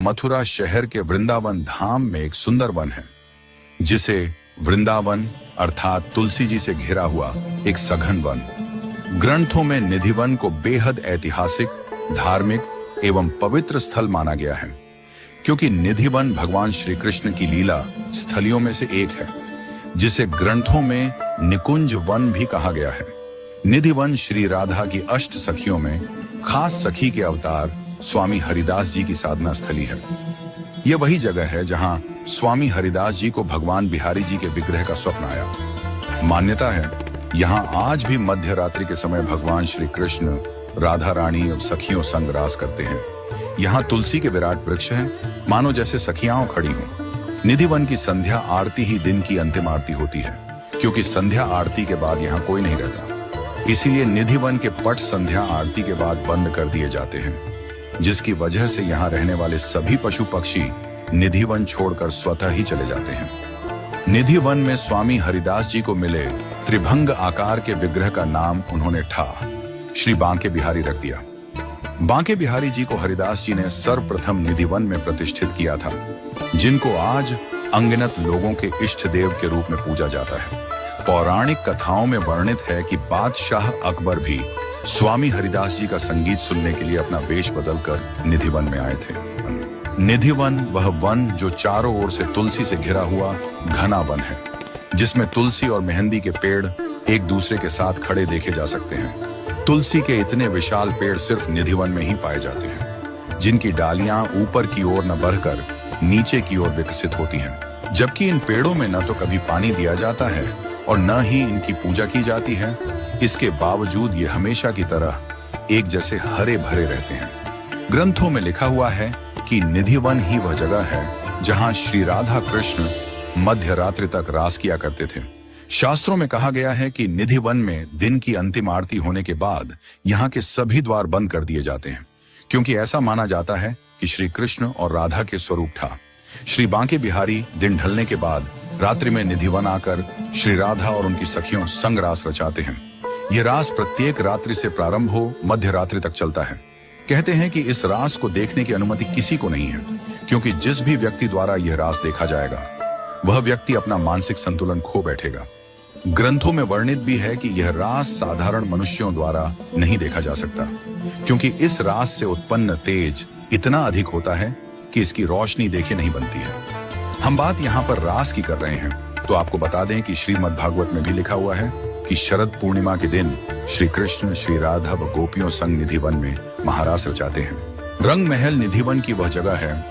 मथुरा शहर के वृंदावन धाम में एक सुंदर वन है, जिसे वृंदावन अर्थात तुलसी जी से घिरा हुआ एक सघन वन। ग्रंथों में निधिवन को बेहद ऐतिहासिक, धार्मिक एवं पवित्र स्थल माना गया है, क्योंकि निधिवन भगवान श्री कृष्ण की लीला स्थलियों में से एक है, जिसे ग्रंथों में निकुंज वन भी कहा गया है। निधिवन श्री राधा की अष्ट सखियों में खास सखी के अवतार स्वामी हरिदास जी की साधना स्थली है। यह वही जगह है जहां स्वामी हरिदास जी को भगवान बिहारी जी के विग्रह का स्वप्न आया। मान्यता है यहां आज भी मध्य रात्रि के समय भगवान श्री कृष्ण राधा रानी और सखियों संग रास करते हैं। यहाँ तुलसी के विराट वृक्ष हैं, मानो जैसे सखियां खड़ी हों। निधिवन की संध्या आरती ही दिन की अंतिम आरती होती है, क्योंकि संध्या आरती के बाद यहाँ कोई नहीं रहता। इसीलिए निधिवन के पट संध्या आरती के बाद बंद कर दिए जाते हैं, जिसकी वजह से यहाँ रहने वाले सभी पशु पक्षी निधिवन छोड़कर स्वतः ही चले जाते हैं। निधिवन में स्वामी हरिदास जी को मिले त्रिभंग आकार के विग्रह का नाम उन्होंने ठा श्री बांके बिहारी रख दिया। बांके बिहारी जी को हरिदास जी ने सर्वप्रथम निधिवन में प्रतिष्ठित किया था, जिनको आज अनगिनत लोगों के इष्ट देव के रूप में पूजा जाता है। पौराणिक कथाओं में वर्णित है कि बादशाह अकबर भी स्वामी हरिदास जी का संगीत सुनने के लिए अपना वेश बदलकर निधिवन में आए थे। निधिवन वह वन जो चारों ओर से तुलसी से घिरा हुआ घना वन है, जिसमें तुलसी और मेहंदी के पेड़ एक दूसरे के साथ खड़े देखे जा सकते हैं। तुलसी के इतने विशाल पेड़ सिर्फ निधिवन में ही पाए जाते हैं, जिनकी डालियां ऊपर की ओर न बढ़कर नीचे की ओर विकसित होती हैं। जबकि इन पेड़ों में न तो कभी पानी दिया जाता है और न ही इनकी पूजा की जाती है, इसके बावजूद ये हमेशा की तरह एक जैसे हरे भरे रहते हैं। ग्रंथों में लिखा हुआ है कि निधिवन ही वह जगह है जहां श्री राधा कृष्ण मध्य रात्रि तक रास किया करते थे। शास्त्रों में कहा गया है कि निधिवन में दिन की अंतिम आरती होने के बाद यहाँ के सभी द्वार बंद कर दिए जाते हैं, क्योंकि ऐसा माना जाता है कि श्री कृष्ण और राधा के स्वरूप था। श्री बांके बिहारी दिन ढलने के बाद रात्रि में निधिवन आकर श्री राधा और उनकी सखियों संग रास रचाते हैं। यह रास प्रत्येक रात्रि से प्रारंभ हो मध्य रात्रि तक चलता है। कहते हैं कि इस रास को देखने की अनुमति किसी को नहीं है, क्योंकि जिस भी व्यक्ति द्वारा यह रास देखा जाएगा वह व्यक्ति अपना मानसिक संतुलन खो बैठेगा। ग्रंथों में वर्णित भी है कि यह रास साधारण मनुष्यों द्वारा नहीं देखा जा सकता, क्योंकि इस रास से उत्पन्न तेज इतना अधिक होता है कि इसकी रोशनी देखे नहीं बनती है। हम बात यहाँ पर रास की कर रहे हैं, तो आपको बता दें कि श्रीमद् भागवत में भी लिखा हुआ है कि शरद पूर्णिमा के दिन श्री कृष्ण श्री राधा व गोपियों संग निधिवन में महारास रचाते हैं। रंग महल निधिवन की वह जगह है